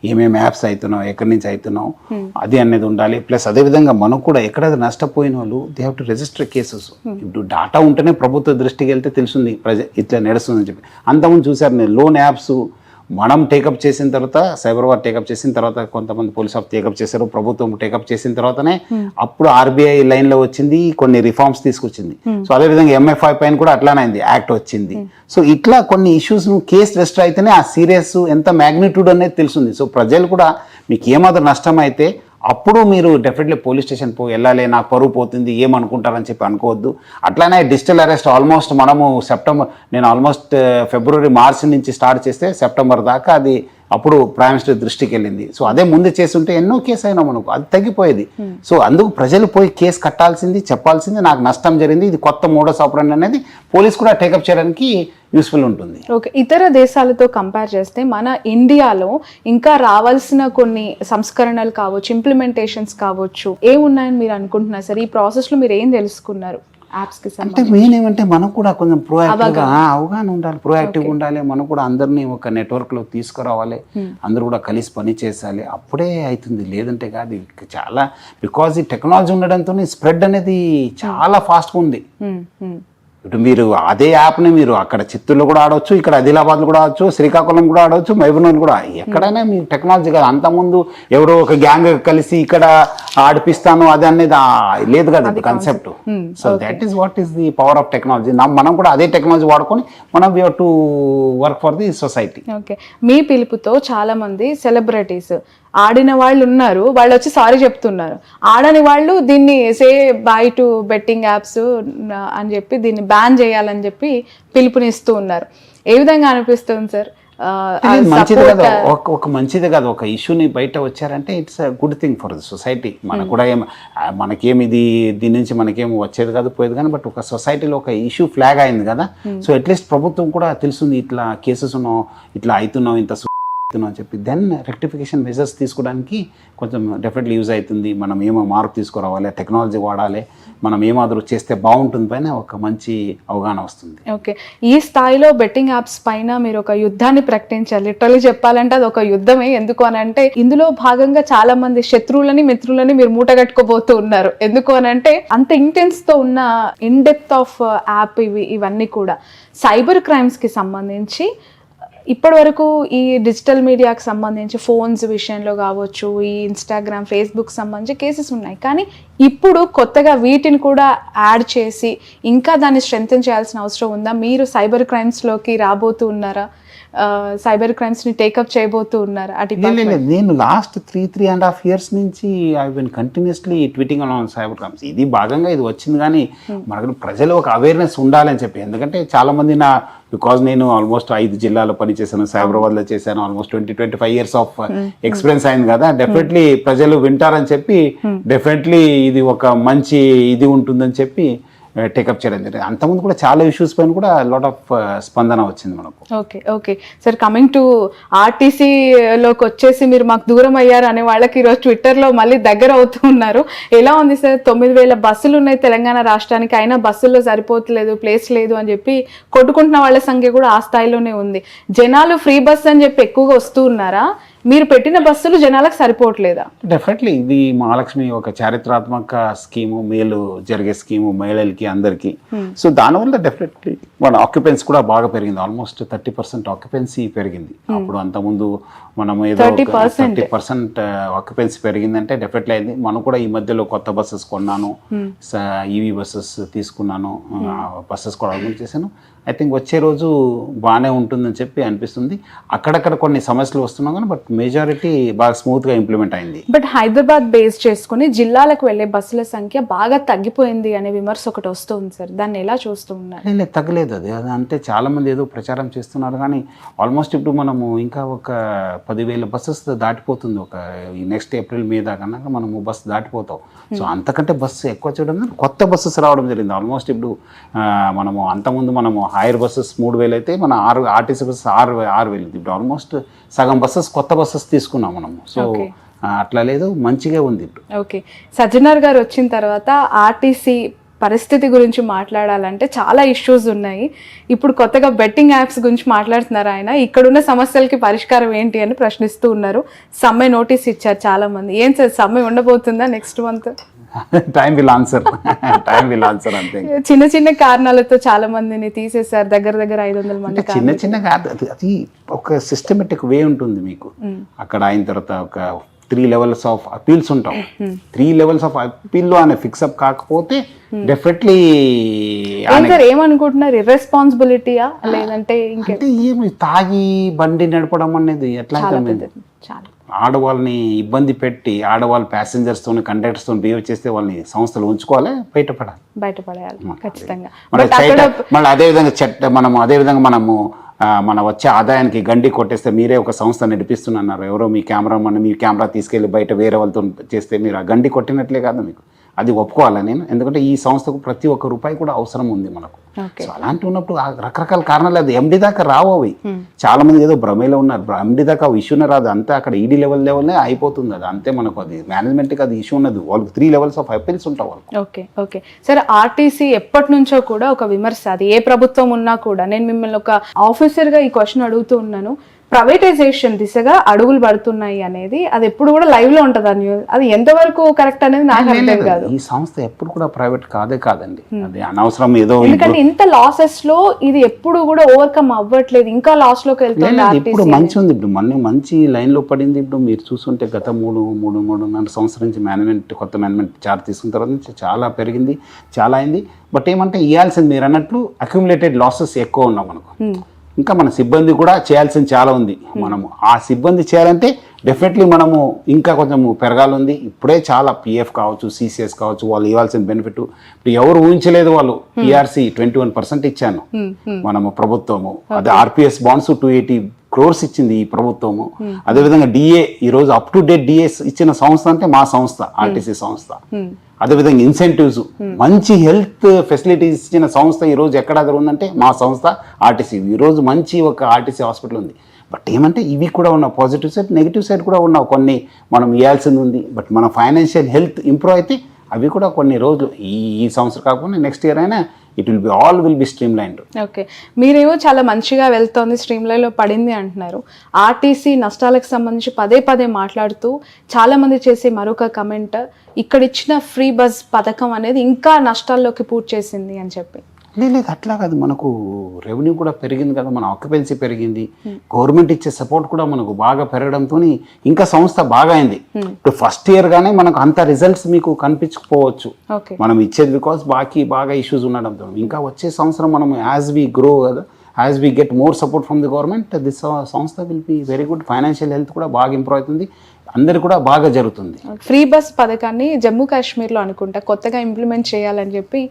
ఏమేమి యాప్స్ అవుతున్నావు, ఎక్కడి నుంచి అవుతున్నావు అది అనేది ఉండాలి. ప్లస్ అదేవిధంగా మనకు కూడా ఎక్కడైతే నష్టపోయిన వాళ్ళు they have to register cases. ఇప్పుడు డాటా ఉంటేనే ప్రభుత్వ దృష్టికి వెళ్తే తెలుస్తుంది ఇట్లా నడుస్తుందని చెప్పి. అంతకుముందు చూసారు నేను లోన్ యాప్స్ మనం టేకప్ చేసిన తర్వాత, సైబరాబాద్ టేకప్ చేసిన తర్వాత, కొంతమంది పోలీస్ ఆఫ్ టేకప్ చేశారు, ప్రభుత్వం టేకప్ చేసిన తర్వాతనే అప్పుడు ఆర్బీఐ లైన్లో వచ్చింది, కొన్ని రిఫార్మ్స్ తీసుకొచ్చింది. సో అదేవిధంగా ఎంఎఫ్ఐ పైన కూడా అట్లానే అయింది, యాక్ట్ వచ్చింది. సో ఇట్లా కొన్ని ఇష్యూస్ కేసు రిజిస్టర్ అయితేనే ఆ సీరియస్ ఎంత మ్యాగ్నిట్యూడ్ అనేది తెలుస్తుంది. సో ప్రజలు కూడా మీకు ఏమాత్రం నష్టం అయితే అప్పుడు మీరు డెఫినెట్లీ పోలీస్ స్టేషన్ వెళ్ళాలి, నాకు పరువు పోతుంది ఏమనుకుంటారని చెప్పి అనుకోవద్దు. అట్లానే డిజిటల్ అరెస్ట్ ఆల్మోస్ట్ మనము నేను ఆల్మోస్ట్ ఫిబ్రవరి మార్చి నుంచి స్టార్ట్ చేస్తే సెప్టెంబర్ దాకా అది అప్పుడు ప్రైమ్ మినిస్టర్ దృష్టికి వెళ్ళింది. సో అదే ముందు చేస్తుంటే ఎన్నో కేసు అయినా మనకు అది తగ్గిపోయేది. సో అందుకు ప్రజలు పోయి కేసు కట్టాల్సింది, చెప్పాల్సింది, నాకు నష్టం జరిగింది, ఇది కొత్త మోడస్ ఆపరెండి అనేది పోలీస్ కూడా టేకప్ చేయడానికి యూస్ఫుల్ ఉంటుంది. ఓకే, ఇతర దేశాలతో కంపేర్ చేస్తే మన ఇండియాలో ఇంకా రావాల్సిన కొన్ని సంస్కరణలు కావచ్చు, ఇంప్లిమెంటేషన్స్ కావచ్చు, ఏమున్నాయని మీరు అనుకుంటున్నారు సార్? ఈ ప్రాసెస్లో మీరు ఏం తెలుసుకున్నారు? అంటే మెయిన్ ఏమంటే మనకు కూడా కొంచెం ప్రోయాక్టివ్గా అవగాహన ఉండాలి, ప్రోయాక్టివ్గా ఉండాలి. మనం కూడా అందరినీ ఒక నెట్వర్క్లో తీసుకురావాలి, అందరూ కూడా కలిసి పని చేసాలి, అప్పుడే అవుతుంది. లేదంటే కాదు. చాలా బికాజ్ ఈ టెక్నాలజీ ఉండడంతో స్ప్రెడ్ అనేది చాలా ఫాస్ట్గా ఉంది. ఇటు మీరు అదే యాప్ని మీరు అక్కడ చిత్తూరులో కూడా ఆడవచ్చు, ఇక్కడ ఆదిలాబాద్లో కూడా ఆడవచ్చు, శ్రీకాకుళం కూడా ఆడవచ్చు, మహబూబ్నగర్ కూడా, ఎక్కడైనా మీరు టెక్నాలజీ కాదు. అంతకుముందు ఎవరో ఒక గ్యాంగ్ కలిసి ఇక్కడ ఆడిపిస్తాను అది అనేది లేదు కదా concept. So that is what is the power of technology. మనం కూడా అదే టెక్నాలజీ వాడుకొని మనం we have to work for the society. Okay, మీ పిలుపుతో చాలా మంది సెలబ్రిటీస్ ఆడిన వాళ్ళు ఉన్నారు, వాళ్ళు వచ్చి సారీ చెప్తున్నారు. ఆడని వాళ్ళు దీన్ని సే బై టు బెట్టింగ్ యాప్స్ అని చెప్పి దీన్ని బ్యాన్ చేయాలని చెప్పి పిలుపునిస్తూ ఉన్నారు. ఏ విధంగా అనిపిస్తుంది సార్? మంచిది కదా, ఒక మంచిది కాదు. ఒక ఇష్యూని బయట వచ్చారంటే it's a good thing for the society. మనకు కూడా మనకేమి దీని నుంచి మనకేమి వచ్చేది కాదు, పోయేది కానీ, బట్ ఒక సొసైటీలో ఒక ఇష్యూ ఫ్లాగ్ అయింది కదా. సో అట్లీస్ట్ ప్రభుత్వం కూడా తెలుస్తుంది ఇట్లా కేసెస్ ఉన్నాం, ఇట్లా అవుతున్నాం, ఇంత అని చెప్పి దెన్ రెక్టిఫికేషన్ మెజర్స్ తీసుకోవడానికి కొంచెం డెఫినెట్లీ యూజ్ అవుతుంది. మనం ఏమో మార్పు తీసుకురావాలి, టెక్నాలజీ వాడాలి, మనం ఏమాದರೂ చేస్తే బాగుంటుంది పైన ఒక మంచి అవగాహన వస్తుంది. ఓకే, ఈ స్థాయిలో బెట్టింగ్ యాప్స్ పైన మీరు ఒక యుద్ధాన్ని ప్రకటించారు. లిటరల్లీ చెప్పాలంటే అది ఒక యుద్ధమే. ఎందుకు అని అంటే ఇందులో భాగంగా చాలా మంది శత్రువులని మిత్రులని మీరు మూటగట్టుకోబోతూ ఉన్నారు. ఎందుకు అని అంటే అంత ఇంటెన్స్ తో ఉన్న ఇన్ డెప్త్ ఆఫ్ యాప్ ఇవన్నీ కూడా సైబర్ క్రైమ్స్ కి సంబంధించి ఇప్పటి వరకు ఈ డిజిటల్ మీడియాకి సంబంధించి ఫోన్స్ విషయంలో కావచ్చు, ఈ ఇన్స్టాగ్రామ్, ఫేస్బుక్ సంబంధించి కేసెస్ ఉన్నాయి. కానీ ఇప్పుడు కొత్తగా వీటిని కూడా యాడ్ చేసి ఇంకా దాన్ని స్ట్రెంథెన్ చేయాల్సిన అవసరం ఉందా? మీరు సైబర్ క్రైమ్స్లోకి రాబోతూ ఉన్నారా? సైబర్ క్రైమ్స్ని టేకప్ చేయబోతూ ఉన్నారా? నేను లాస్ట్ 3.5 years నుంచి I been continuously tweeting on cyber crimes. ఇది భాగంగా ఇది వచ్చింది, కానీ మనకు ప్రజలు ఒక అవేర్నెస్ ఉండాలని చెప్పి. ఎందుకంటే చాలా మంది బికాజ్ నేను ఆల్మోస్ట్ 5 జిల్లాలో పనిచేశాను, సైబరాబాద్లో చేశాను, ఆల్మోస్ట్ 20-25 years ఆఫ్ ఎక్స్పీరియన్స్ అయింది కదా. డెఫినెట్లీ ప్రజలు వింటారని చెప్పి, డెఫినెట్లీ ఇది ఒక మంచి ఇది ఉంటుందని చెప్పి టేకప్ చేయడం జరిగింది. అంతకుముందు కూడా చాలా ఇష్యూస్ పైన కూడా లాట్ ఆఫ్ స్పందన వచ్చింది మనకు. ఓకే సార్, కమింగ్ టు ఆర్టీసీలోకి వచ్చేసి మీరు మాకు దూరం అయ్యారు అనే వాళ్ళకి ఈరోజు ట్విట్టర్లో మళ్ళీ దగ్గర అవుతూ ఉన్నారు. ఎలా ఉంది సార్? 9,000 బస్సులు ఉన్నాయి తెలంగాణ రాష్ట్రానికి, అయినా బస్సుల్లో సరిపోతలేదు, ప్లేస్ లేదు అని చెప్పి కొట్టుకుంటున్న వాళ్ళ సంఖ్య కూడా ఆ స్థాయిలోనే ఉంది. జనాలు ఫ్రీ బస్ అని చెప్పి ఎక్కువగా వస్తూ ఉన్నారా? మీరు పెట్టిన బస్సులు జనాలకు సరిపోవట్లేదా? డెఫినెట్లీ ఇది మహాలక్ష్మి ఒక చారిత్రాత్మక స్కీము, మేలు జరిగే స్కీము మహిళలకి అందరికీ. సో దానివల్ల డెఫినెట్లీ మన ఆక్యుపెన్సీ కూడా బాగా పెరిగింది. ఆల్మోస్ట్ 30% ఆక్యుపెన్సీ పెరిగింది. అప్పుడు అంతకుముందు మనం ఏదో 30% ఆక్యుపెన్సీ పెరిగిందంటే డెఫినెట్లీ అయింది. మనం కూడా ఈ మధ్యలో కొత్త బస్సెస్ కొన్నాను, ఈవీ బస్సెస్ తీసుకున్నాను, బస్సెస్ కూడా ఆర్గనైజ్ చేశాను. ఐ థింక్ వచ్చే రోజు బాగానే ఉంటుందని చెప్పి అనిపిస్తుంది. అక్కడక్కడ కొన్ని సమస్యలు వస్తున్నాం కానీ బట్ మెజారిటీ బాగా స్మూత్గా ఇంప్లిమెంట్ అయింది. బట్ హైదరాబాద్ బేస్ చేసుకుని జిల్లాలకు వెళ్ళే బస్సుల సంఖ్య బాగా తగ్గిపోయింది అనే విమర్శ ఒకటి వస్తుంది సార్, దాన్ని ఎలా చూస్తూ ఉన్నారు? లేదు, తగ్గలేదు. అది అంటే చాలా మంది ఏదో ప్రచారం చేస్తున్నారు కానీ ఆల్మోస్ట్ ఇప్పుడు మనము ఇంకా ఒక 10,000 బస్సెస్ దాటిపోతుంది. ఒక ఈ నెక్స్ట్ ఏప్రిల్ మీద కన్నా మనము బస్సు దాటిపోతాం. సో అంతకంటే బస్సు ఎక్కువ చేయడం, కొత్త బస్సెస్ రావడం జరిగింది. ఆల్మోస్ట్ ఇప్పుడు మనము అంతకుముందు మనము హైర్ బస్సెస్ 3,000 అయితే మన ఆర్టీసీ బస్సెస్ 6,000. ఇప్పుడు ఆల్మోస్ట్ సగం బస్సెస్ కొత్త బస్సెస్ తీసుకున్నాం మనము. సో అట్లా లేదు, మంచిగా ఉంది ఇప్పుడు. ఓకే, సజ్జనార్ గారు వచ్చిన తర్వాత ఆర్టీసీ పరిస్థితి గురించి మాట్లాడాలంటే చాలా ఇష్యూస్ ఉన్నాయి. ఇప్పుడు కొత్తగా బెట్టింగ్ యాప్స్ గురించి మాట్లాడుతున్నారు ఆయన. ఇక్కడున్న సమస్యలకి పరిష్కారం ఏంటి అని ప్రశ్నిస్తూ ఉన్నారు. సమ్మె నోటీస్ ఇచ్చారు చాలా మంది. ఏం సార్, సమ్మె ఉండబోతుందా next month? Time will answer అంతే. చిన్న చిన్న కారణాలతో చాలా మందిని తీసేశారు, దగ్గర 500 మంది. చిన్న కాదు, అది ఒక సిస్టమేటిక్ వే ఉంటుంది మీకు. అక్కడ అయిన తర్వాత ఒక 3 levels ఆఫ్ అపీల్స్ ఉంటాం. 3 levels ఆఫ్ అపీల్లో ఆయన ఫిక్సప్ కాకపోతే డెఫినెట్లీ ఏమనుకుంటున్నారు? ఇర్రెస్పాన్సిబిలిటీయా లేదంటే అంటే ఏమి తాగి బండి నడపడం అనేది ఎట్లా చాలా ఆడవాళ్ళని ఇబ్బంది పెట్టి, ఆడవాళ్ళు ప్యాసింజర్స్తో కండక్టర్స్తో బిహేవ్ చేస్తే వాళ్ళని సంస్థలు ఉంచుకోవాలి, బయటపడేయాలి ఖచ్చితంగా. మళ్ళీ అదేవిధంగా మనము మన వచ్చే ఆదాయానికి గండి కొట్టేస్తే మీరే ఒక సంస్థ నడిపిస్తున్నారు, ఎవరో మీ కెమెరా తీసుకెళ్ళి బయట వేరే వాళ్ళతో చేస్తే మీరు ఆ గండి కొట్టినట్లే కాదు మీకు. అది ఒప్పుకోవాలి నేను, ఎందుకంటే ఈ సంస్థకు ప్రతి ఒక్క రూపాయి కూడా అవసరం ఉంది మనకు. సో అలాంటి ఉన్నప్పుడు రకరకాల కారణాలు, అది ఎండి దాకా రావు అవి. చాలా మంది ఏదో భ్రమేలో ఉన్నారు, ఎండి దాకా ఇష్యూనే రాదు, అంతే అక్కడ ఈడీ లెవెల్నే అయిపోతుంది. అది అంతే, మనకు అది మేనేజ్మెంట్కి అది ఇష్యూ ఉన్నది. వాళ్ళకి 3 levels ఆఫ్ అపీల్స్ ఉంటాయి వాళ్ళకి. ఓకే సరే, ఆర్టీసీ ఎప్పటి నుంచో కూడా ఒక విమర్శ, అది ఏ ప్రభుత్వం ఉన్నా కూడా. నేను మిమ్మల్ని ఒక ఆఫీసర్గా ఈ క్వశ్చన్ అడుగుతూ ఉన్నాను. ప్రైవేటైజేషన్ దిశగా అడుగులు పడుతున్నాయి అనేది అది ఎప్పుడు కూడా లైవ్ లో ఉంటుంది. అది ఎంతవరకు కరెక్ట్ అనేది నాకు అర్థం కాదు. ఈ సంస్థ ఎప్పుడు కూడా ప్రైవేట్ కాదండి, అది అనవసరం ఏదో. ఎందుకంటే ఇంత లాసెస్ లో ఇది ఎప్పుడు కూడా ఓవర్కమ్ అవ్వట్లేదు, ఇంకా లాస్ లోకి వెళ్తుంది. ఇప్పుడు మంచి ఉంది, ఇప్పుడు మంచి లైన్ లో పడింది. ఇప్పుడు మీరు చూస్తుంటే గత 3.5 సంవత్సరం నుంచి కొత్త మేనేజ్మెంట్ చార్జ్ తీసుకున్న తర్వాత నుంచి చాలా పెరిగింది, చాలా అయింది. బట్ ఏమంటే ఇవ్వాల్సింది మీరు అన్నట్లు అక్యుములేటెడ్ లాసెస్ ఎక్కువ ఉన్నాం మనకు. ఇంకా మన సిబ్బంది కూడా చేయాల్సింది చాలా ఉంది. మనము ఆ సిబ్బంది చేయాలంటే డెఫినెట్లీ మనము ఇంకా కొంచెం పెరగాలి. ఇప్పుడే చాలా పిఎఫ్ కావచ్చు, సిసిఎస్ కావచ్చు, వాళ్ళు ఇవ్వాల్సిన బెనిఫిట్ ఇప్పుడు ఎవరు ఊహించలేదు. వాళ్ళు పిఆర్సి 21% ఇచ్చాను మనము ప్రభుత్వము. అదే ఆర్పిఎస్ బాండ్స్ 280 crores ఇచ్చింది ఈ ప్రభుత్వము. అదేవిధంగా డిఏ ఈరోజు అప్ టు డేట్ డిఏ ఇచ్చిన సంస్థ అంటే మా సంస్థ, ఆర్టీసీ సంస్థ. అదేవిధంగా ఇన్సెంటివ్స్, మంచి హెల్త్ ఫెసిలిటీస్ ఇచ్చిన సంస్థ ఈరోజు ఎక్కడ ఉందంటే మా సంస్థ ఆర్టీసీ. ఈరోజు మంచి ఒక ఆర్టీసీ హాస్పిటల్ ఉంది. బట్ ఏమంటే ఇవి కూడా ఉన్న పాజిటివ్ సైడ్ నెగిటివ్ సైడ్ కూడా ఉన్నావు కొన్ని మనం ఇవ్వాల్సింది ఉంది. బట్ మన ఫైనాన్షియల్ హెల్త్ ఇంప్రూవ్ అయితే అవి కూడా కొన్ని రోజులు ఈ సంవత్సరం కాకుండా నెక్స్ట్ ఇయర్ అయినా it will be stream line. Okay, మీరేమో చాలా మంచిగా వెళ్తోంది, స్ట్రీమ్ లైన్లో పడింది అంటున్నారు. ఆర్టీసీ నష్టాలకు సంబంధించి పదే పదే మాట్లాడుతూ చాలామంది చేసే మరొక కమెంట్, ఇక్కడ ఇచ్చిన ఫ్రీ బస్ పథకం అనేది ఇంకా నష్టాల్లోకి పూర్తి చేసింది అని చెప్పి. లేదు అట్లా కాదు, మనకు రెవెన్యూ కూడా పెరిగింది కదా, మన ఆక్యుపెన్సీ పెరిగింది, గవర్నమెంట్ ఇచ్చే సపోర్ట్ కూడా మనకు బాగా పెరగడంతో ఇంకా సంస్థ బాగా అయింది. ఇప్పుడు ఫస్ట్ ఇయర్ గానే మనకు అంత రిజల్ట్స్ మీకు కనిపించకపోవచ్చు, మనం ఇచ్చేది బికాస్ బాగా ఇష్యూస్ ఉండడంతో. ఇంకా వచ్చే సంవత్సరం మనం యాజ్ వి గ్రో కదా, as we get more support from the government, this సంస్థ will be very good. Financial health కూడా బాగా ఇంప్రూవ్ అవుతుంది, అందరికి కూడా బాగా జరుగుతుంది. ఫ్రీ బస్ పథకాన్ని జమ్మూ కాశ్మీర్లో అనుకుంటా కొత్తగా ఇంప్లిమెంట్ చేయాలని చెప్పి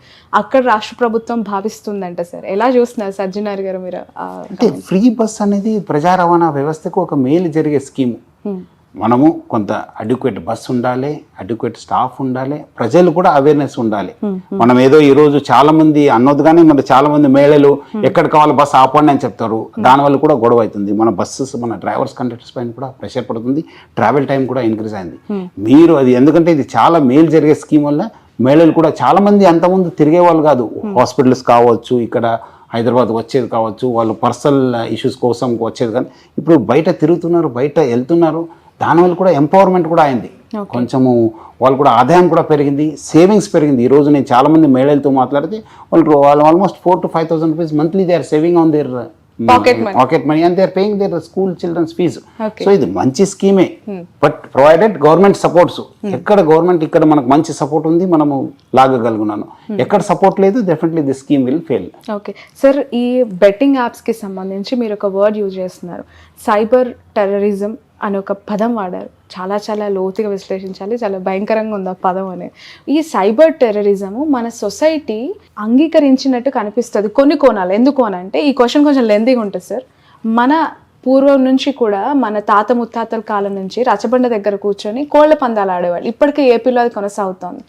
అక్కడ రాష్ట్ర ప్రభుత్వం భావిస్తుందంట సార్. ఎలా చూస్తున్నారు సజ్జనార్ గారు మీరు? అంటే ఫ్రీ బస్ అనేది ప్రజా రవాణా వ్యవస్థకు ఒక మేలు జరిగే స్కీము. మనము కొంత అడ్యుకేట్ బస్ ఉండాలి, అడ్యుకేట్ స్టాఫ్ ఉండాలి, ప్రజలు కూడా అవేర్నెస్ ఉండాలి. మనం ఏదో ఈరోజు చాలా మంది అన్నది కానీ మన చాలా మంది మహిళలు ఎక్కడ కావాలి బస్సు ఆపండి అని చెప్తారు, దానివల్ల కూడా గొడవ అవుతుంది. మన బస్సెస్ మన డ్రైవర్స్ కండక్టర్స్ పైన కూడా ప్రెషర్ పడుతుంది, ట్రావెల్ టైం కూడా ఇంక్రీజ్ అయింది. మీరు అది ఎందుకంటే ఇది చాలా మేలు జరిగే స్కీమ్ వల్ల మహిళలు కూడా చాలా మంది అంతకుముందు తిరిగే వాళ్ళు కాదు, హాస్పిటల్స్ కావచ్చు, ఇక్కడ హైదరాబాద్ వచ్చేది కావచ్చు, వాళ్ళు పర్సనల్ ఇష్యూస్ కోసం వచ్చేది, కానీ ఇప్పుడు బయట తిరుగుతున్నారు, బయట వెళ్తున్నారు, దానివల్ల కూడా ఎంపవర్మెంట్ కూడా అయింది. కొంచెము వాళ్ళు కూడా ఆదాయం కూడా పెరిగింది, సేవింగ్స్ పెరిగింది. ఈరోజు నేను చాలా మంది మహిళలతో మాట్లాడితే వాళ్ళు almost 4,000 to 5,000 rupees monthly they are saving on their pocket money and they are paying their school childrens fees. So ఇది మంచి స్కీమే, బట్ ప్రొవైడెడ్ గవర్నమెంట్ సపోర్ట్స్. ఎక్కడ గవర్నమెంట్ ఇక్కడ మనకు మంచి సపోర్ట్ ఉంది, మనము లాగగలుగున్నాను. ఎక్కడ సపోర్ట్ లేదు, definitely this scheme will fail. Okay sir, ఈ బెట్టింగ్ యాప్స్కి సంబంధించి మీరు ఒక వర్డ్ యూజ్ చేస్తున్నారు, సైబర్ టెర్రరిజం అని ఒక పదం వాడారు. చాలా లోతుగా విశ్లేషించాలి, చాలా భయంకరంగా ఉంది ఆ పదం అనేది. ఈ సైబర్ టెర్రరిజము మన సొసైటీ అంగీకరించినట్టు కనిపిస్తుంది కొన్ని కోణాలు. ఎందుకు అని అంటే, ఈ క్వశ్చన్ కొంచెం లెందీగా ఉంటుంది సార్. మన పూర్వం నుంచి కూడా మన తాత ముత్తాతల కాలం నుంచి రచ్చబండ దగ్గర కూర్చొని కోళ్ల పందాలు ఆడేవాళ్ళు. ఇప్పటికీ ఏపీలో అది కొనసాగుతోంది.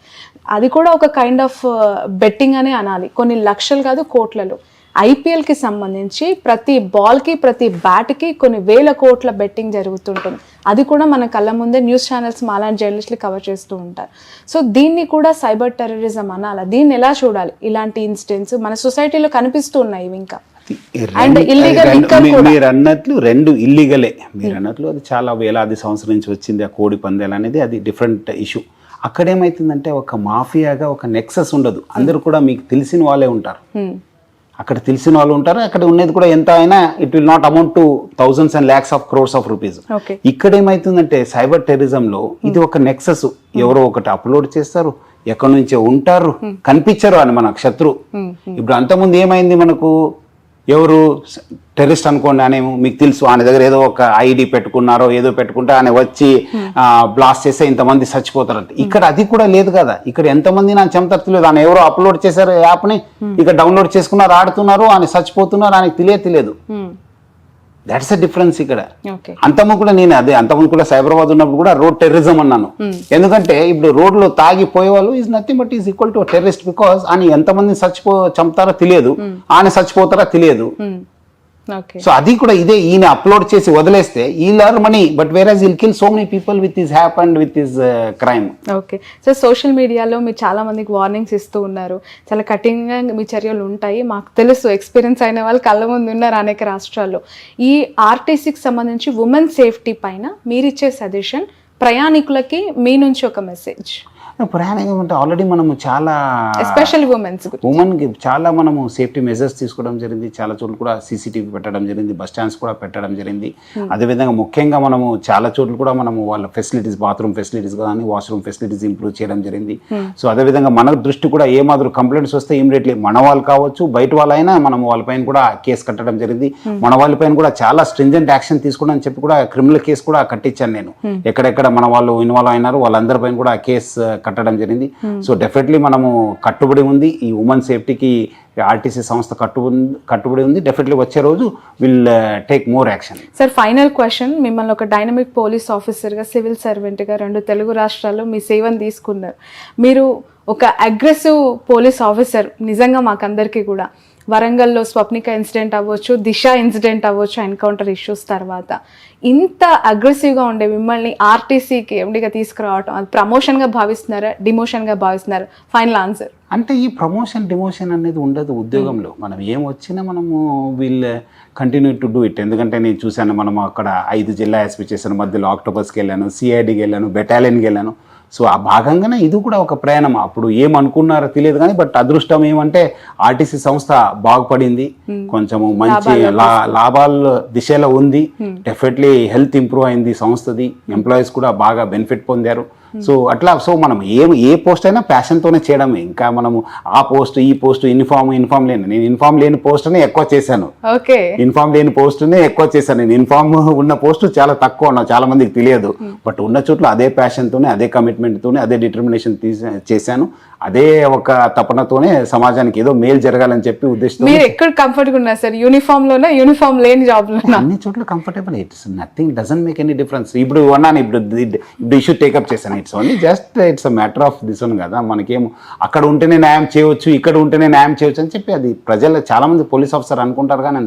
అది కూడా ఒక కైండ్ ఆఫ్ బెట్టింగ్ అనే అనాలి, కొన్ని లక్షలు కాదు కోట్లలో. ఐపీఎల్కి సంబంధించి ప్రతి బాల్కి ప్రతి బ్యాట్కి కొన్ని వేల కోట్ల బెట్టింగ్ జరుగుతుంటుంది. అది కూడా మన కళ్ళ ముందే న్యూస్ ఛానల్స్ మాలాంటి జర్నలిస్టులు కవర్ చేస్తూ ఉంటారు. సో దీన్ని కూడా సైబర్ టెర్రరిజం అనాలా? దీన్ని ఎలా చూడాలి? ఇలాంటి ఇన్సిడెంట్స్ మన సొసైటీలో కనిపిస్తూ ఉన్నాయి ఇంకా. మీరు అన్నట్లు రెండు ఇల్లీగలే. మీరు అన్నట్లు అది చాలా వేలాది సంవత్సరం నుంచి వచ్చింది ఆ కోడి పందాలు అనేది, అది డిఫరెంట్ ఇష్యూ. అక్కడేమైతుందంటే ఒక మాఫియాగా ఒక నెక్సస్ ఉండదు, అందరూ కూడా మీకు తెలిసిన వాళ్ళే ఉంటారు. అక్కడ తెలిసిన వాళ్ళు ఉంటారు, అక్కడ ఉన్నది కూడా ఎంత అయినా it will not amount to thousands and lakhs of crores of rupees. ఇక్కడ ఏమైతుందంటే సైబర్ టెర్రరిజంలో ఇది ఒక నెక్సస్. ఎవరో ఒకటి అప్లోడ్ చేస్తారు, ఎక్కడి నుంచో ఉంటారు, కనిపించరు అని మన శత్రు. ఇప్పుడు అంతకుముందు ఏమైంది, మనకు ఎవరు టెర్రరిస్ట్ అనుకోండి అనేమో మీకు తెలుసు, ఆయన దగ్గర ఏదో ఒక ఐడి పెట్టుకున్నారో ఏదో పెట్టుకుంటే ఆయన వచ్చి బ్లాస్ట్ చేస్తే ఇంతమంది చచ్చిపోతారంట. ఇక్కడ అది కూడా లేదు కదా, ఇక్కడ ఎంతమంది నా చెమతలేదు, ఆయన ఎవరో అప్లోడ్ చేశారు యాప్ని, ఇక్కడ డౌన్లోడ్ చేసుకున్నారు, ఆడుతున్నారు, ఆయన చచ్చిపోతున్నారు, ఆయనకు తెలియదు. దట్స్ అ డిఫరెన్స్ ఇక్కడ. అంతము కూడా నేను అంతకుముందు కూడా సైబరాబాద్ ఉన్నప్పుడు కూడా రోడ్ టెర్రరిజం అన్నాను. ఎందుకంటే ఇప్పుడు రోడ్లో తాగిపోయే వాళ్ళు is nothing but is equal to terrorist, because ఆయన ఎంతమంది చంపుతారో తెలియదు, ఆయన చచ్చిపోతారో తెలియదు. సో అది కూడా ఇదే, ఈయన అప్లోడ్ చేసి వదిలేస్తే he'll earn money, but where he'll kill so many people with his app and with his crime. Okay sir, social మీడియాలో మీరు చాలా మందికి వార్నింగ్స్ ఇస్తూ ఉన్నారు, చాలా కఠినంగా మీ చర్యలు ఉంటాయి, మాకు తెలుసు, ఎక్స్పీరియన్స్ అయిన వాళ్ళు కళ్ళ ముందు ఉన్నారు అనేక రాష్ట్రాల్లో. ఈ ఆర్టీసీకి సంబంధించి ఉమెన్ సేఫ్టీ పైన మీరిచ్చే సజెషన్, ప్రయాణికులకి మీ నుంచి ఒక మెసేజ్. ప్రయాణం అంటే ఆల్రెడీ మనము చాలా ఎస్పెషల్లీ ఉమెన్కి చాలా మనము సేఫ్టీ మెజర్స్ తీసుకోవడం జరిగింది. చాలా చోట్ల కూడా సీసీటీవీ పెట్టడం జరిగింది, బస్ స్టాండ్స్ కూడా పెట్టడం జరిగింది. అదేవిధంగా ముఖ్యంగా మనము చాలా చోట్ల కూడా మనము వాళ్ళ ఫెసిలిటీస్, బాత్రూమ్ ఫెసిలిటీస్ కానీ వాష్రూమ్ ఫెసిలిటీస్ ఇంప్రూవ్ చేయడం జరిగింది. సో అదేవిధంగా మన దృష్టి కూడా ఏ మాదిరి కంప్లైంట్స్ వస్తే ఇమీడియట్లీ మన వాళ్ళు కావచ్చు బయట వాళ్ళైనా మనం వాళ్ళపైన కూడా కేసు కట్టడం జరిగింది. మన వాళ్ళపైన కూడా చాలా స్ట్రింజెంట్ యాక్షన్ తీసుకోవడం అని చెప్పి కూడా క్రిమినల్ కేసు కూడా కట్టించాను నేను. ఎక్కడెక్కడ మన వాళ్ళు ఇన్వాల్వ్ అయినారు వాళ్ళందరిపైన కూడా కేసు కట్టడం జరిగింది. సో డెఫినెట్లీ మనము కట్టుబడి ఉంది, ఈ ఉమెన్ సేఫ్టీకి ఆర్టీసీ సంస్థ కట్టుబడి ఉంది. డెఫినెట్లీ వచ్చే రోజు will take more action. Sir final question, మిమ్మల్ని ఒక డైనమిక్ పోలీస్ ఆఫీసర్గా, సివిల్ సర్వెంట్గా 2 తెలుగు రాష్ట్రాల్లో మీ సేవను తీసుకున్నారు. మీరు ఒక అగ్రెసివ్ పోలీస్ ఆఫీసర్ నిజంగా మాకందరికీ కూడా. వరంగల్లో స్వప్నిక ఇన్సిడెంట్ అవ్వచ్చు, దిశ ఇన్సిడెంట్ అవ్వచ్చు, ఎన్కౌంటర్ ఇష్యూస్ తర్వాత ఇంత అగ్రెసివ్గా ఉండే మిమ్మల్ని ఆర్టీసీకి ఎండిగా తీసుకురావటం అది ప్రమోషన్గా భావిస్తున్నారా, డిమోషన్గా భావిస్తున్నారా? Final answer. అంటే ఈ ప్రమోషన్ డిమోషన్ అనేది ఉండదు ఉద్యోగంలో. మనం ఏం వచ్చినా మనము వీళ్ళు కంటిన్యూ టు డూ ఇట్. ఎందుకంటే నేను చూశాను, మనం అక్కడ 5 జిల్లా ఎస్పీ చేశాను, మధ్యలో ఆక్టోపస్కి వెళ్ళాను, సిఐడికి వెళ్ళాను, బెటాలియన్కి వెళ్ళాను. సో ఆ భాగంగానే ఇది కూడా ఒక ప్రయాణం. అప్పుడు ఏమనుకున్నారో తెలియదు కానీ బట్ అదృష్టం ఏమంటే ఆర్టీసీ సంస్థ బాగుపడింది, కొంచెము మంచి లాభాల దిశలో ఉంది. డెఫినెట్లీ హెల్త్ ఇంప్రూవ్ అయింది సంస్థది, ఎంప్లాయీస్ కూడా బాగా బెనిఫిట్ పొందారు. సో అట్లా సో మనం ఏ పోస్ట్ అయినా ప్యాషన్తోనే చేయడమే. ఇంకా మనము ఆ పోస్ట్ ఈ పోస్ట్ ఇన్ఫార్మ్ లేని, నేను ఇన్ఫార్మ్ లేని పోస్ట్నే ఎక్కువ చేశాను. ఓకే, ఇన్ఫార్మ్ లేని పోస్ట్నే ఎక్కువ చేశాను. నేను ఇన్ఫార్మ్ ఉన్న పోస్ట్ చాలా తక్కువ ఉన్నా, చాలా మందికి తెలియదు. బట్ ఉన్న చోట్ల అదే ప్యాషన్తోనే, అదే కమిట్మెంట్తోనే, అదే డిటర్మినేషన్ చేశాను. అదే ఒక తపనతోనే సమాజానికి ఏదో మేలు జరగాలని చెప్పి ఉద్దేశంతో. మీరు ఎక్కడ కంఫర్ట్గా ఉన్నారు సార్? యూనిఫామ్ లోనా, యూనిఫామ్ లేని జాబ్ లోనా? అన్ని చోట్ల comfortable. It's nothing, doesn't make any difference. ఇప్పుడు అన్నాను, ఇప్పుడు ఇష్యూ టేకప్ చేశాను. It's only just it's a matter of this one కదా. మనకేం అక్కడ ఉంటేనే న్యాయం చేయవచ్చు, ఇక్కడ ఉంటేనే న్యాయం చేయవచ్చు అని చెప్పి అది ప్రజలు చాలా మంది పోలీస్ ఆఫీసర్ అనుకుంటారు. కానీ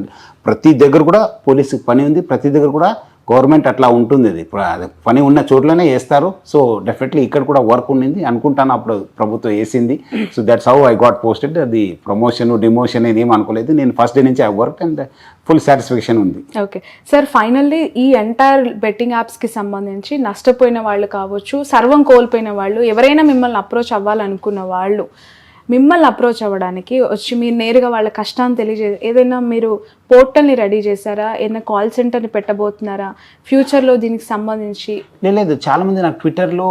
ప్రతి దగ్గర కూడా పోలీసు పని ఉంది, ప్రతి దగ్గర కూడా గవర్నమెంట్ అట్లా ఉంటుంది. అది పని ఉన్న చోట్లనే వేస్తారు. సో డెఫినెట్లీ ఇక్కడ కూడా వర్క్ ఉండింది అనుకుంటాను, అప్పుడు ప్రభుత్వం వేసింది. So that's how I got posted. అది ప్రమోషన్ డిమోషన్ ఏం అనుకోలేదు. నేను ఫస్ట్ డే నుంచి I work and full satisfaction ఉంది. ఓకే సార్, ఫైనల్లీ ఈ ఎంటైర్ బెట్టింగ్ యాప్స్కి సంబంధించి నష్టపోయిన వాళ్ళు కావచ్చు, సర్వం కోల్పోయిన వాళ్ళు, ఎవరైనా మిమ్మల్ని అప్రోచ్ అవ్వాలనుకున్న వాళ్ళు మిమ్మల్ని అప్రోచ్ అవ్వడానికి వచ్చి మీరు నేరుగా వాళ్ళ కష్టాన్ని ఏదైనా మీరు పోర్టల్ని రెడీ చేశారా? ఏదైనా కాల్ సెంటర్ని పెట్టబోతున్నారా ఫ్యూచర్లో దీనికి సంబంధించి? లేదు, చాలా మంది నాకు ట్విట్టర్లో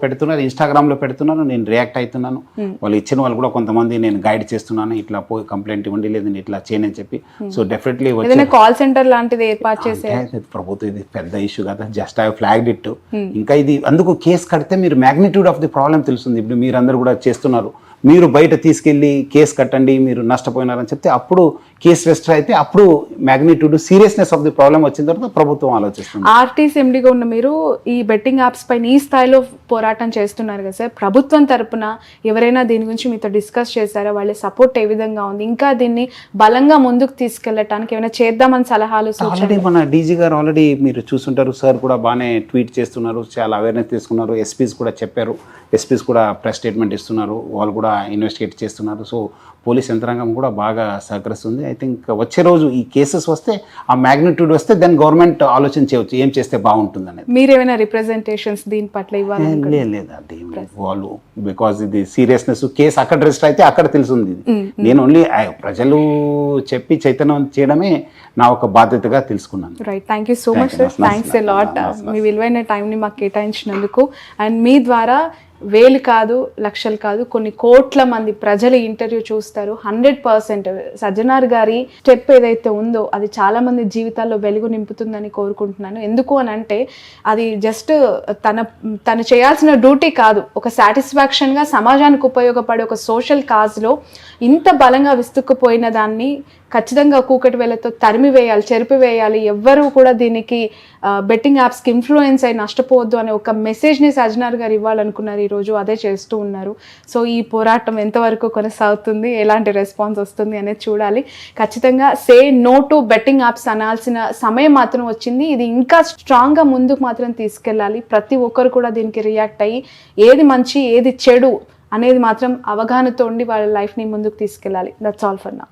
పెడుతున్నారు, ఇన్స్టాగ్రామ్లో పెడుతున్నారు. నేను రియాక్ట్ అవుతున్నాను. వాళ్ళు ఇచ్చిన వాళ్ళు కూడా కొంతమంది నేను గైడ్ చేస్తున్నాను, ఇట్లా పోయి కంప్లైంట్ ఇవ్వండి, లేదు ఇట్లా చేయని చెప్పి. సో డెఫినెట్లీ కాల్ సెంటర్ లాంటిది ఏర్పాటు చేసే ప్రభుత్వం ఇది పెద్ద ఇష్యూ కదా, జస్ట్ ఐ ఫ్లాగ్డ్ ఇట్. ఇంకా ఇది అందుకు కేసు కడితే మీరు మ్యాగ్నిట్యూడ్ ఆఫ్ ది ప్రాబ్లం తెలుస్తుంది. ఇప్పుడు మీరు అందరూ కూడా చేస్తున్నారు, మీరు బయట తీసుకెళ్ళి కేసు కట్టండి, మీరు నష్టపోయినారని చెప్తే అప్పుడు కేసు రిజిస్టర్ అయితే అప్పుడు magnitude seriousness of the problem వచ్చిన తర్వాత ప్రభుత్వం ఆలోచిస్తుంది. ఆర్టీసీ ఎండీగా ఉన్న మీరు ఈ బెట్టింగ్ యాప్స్ పైన ఈ స్థాయిలో పోరాటం చేస్తున్నారు కదా సార్, ప్రభుత్వం తరపున ఎవరైనా దీని గురించి మీతో డిస్కస్ చేశారా? వాళ్ళ సపోర్ట్ ఏ విధంగా ఉంది? ఇంకా దీన్ని బలంగా ముందుకు తీసుకెళ్ళటానికి ఏమైనా చేద్దామని సలహాలు? ఆల్రెడీ మన డీజీ గారు ఆల్రెడీ మీరు చూసుంటారు, సార్ కూడా బాగానే ట్వీట్ చేస్తున్నారు, చాలా అవేర్నెస్ తీసుకున్నారు. ఎస్పీస్ కూడా చెప్పారు, ఎస్పీస్ కూడా ప్రెస్ స్టేట్మెంట్ ఇస్తున్నారు, వాళ్ళు కూడా ఇన్వెస్టిగేట్ చేస్తున్నారు. సో పోలీస్ యంత్రాంగం కూడా బాగా సహకరిస్తుంది. ఐ థింక్ వచ్చే రోజు ఈ కేసెస్ వస్తే, ఆ మ్యాగ్నిట్యూడ్ వస్తే దెన్ గవర్నమెంట్ ఆలోచన చేయవచ్చు ఏం చేస్తే బాగుంటుంది అనేది. మీరేమైనా రిప్రజెంటేషన్స్ దీని పట్ల ఇవ్వాలి? లేదండి, వాళ్ళు బికాజ్ ఇది సీరియస్నెస్ కేసు అక్కడ రిజిస్టర్ అయితే అక్కడ తెలుస్తుంది. నేను ఓన్లీ ప్రజలు చెప్పి చైతన్యం చేయడమే నా ఒక బాధ్యతగా తెలుసుకున్నాను. Right, thank you so much sir, thanks a lot మీ విలువైన టైంని మాకు కేటాయించినందుకు. అండ్ మీ ద్వారా వేలు కాదు, లక్షలు కాదు, కొన్ని కోట్ల మంది ప్రజలు ఇంటర్వ్యూ చూస్తారు. 100% సజ్జనార్ గారి స్టెప్ ఏదైతే ఉందో అది చాలా మంది జీవితాల్లో వెలుగు నింపుతుందని కోరుకుంటున్నాను. ఎందుకు అని అంటే అది జస్ట్ తను చేయాల్సిన డ్యూటీ కాదు, ఒక సాటిస్ఫాక్షన్గా సమాజానికి ఉపయోగపడే ఒక సోషల్ కాజ్లో ఇంత బలంగా విస్తుక్కుపోయిన దాన్ని ఖచ్చితంగా కూకటి వేలతో తరిమివేయాలి, చెరిపివేయాలి. ఎవ్వరూ కూడా దీనికి బెట్టింగ్ యాప్స్కి ఇన్ఫ్లుయెన్స్ అయి నష్టపోవద్దు అనే ఒక మెసేజ్ని సజ్జనార్ గారు ఇవ్వాలనుకున్నారు. ఈరోజు అదే చేస్తూ ఉన్నారు. సో ఈ పోరాటం ఎంతవరకు కొనసాగుతుంది, ఎలాంటి రెస్పాన్స్ వస్తుంది అనేది చూడాలి. ఖచ్చితంగా say no to betting apps అనాల్సిన సమయం మాత్రం వచ్చింది. ఇది ఇంకా స్ట్రాంగ్గా ముందుకు మాత్రం తీసుకెళ్ళాలి. ప్రతి ఒక్కరు కూడా దీనికి రియాక్ట్ అయ్యి ఏది మంచి ఏది చెడు అనేది మాత్రం అవగాహనతో ఉండి వాళ్ళ లైఫ్ని ముందుకు తీసుకెళ్ళాలి. That's all for now.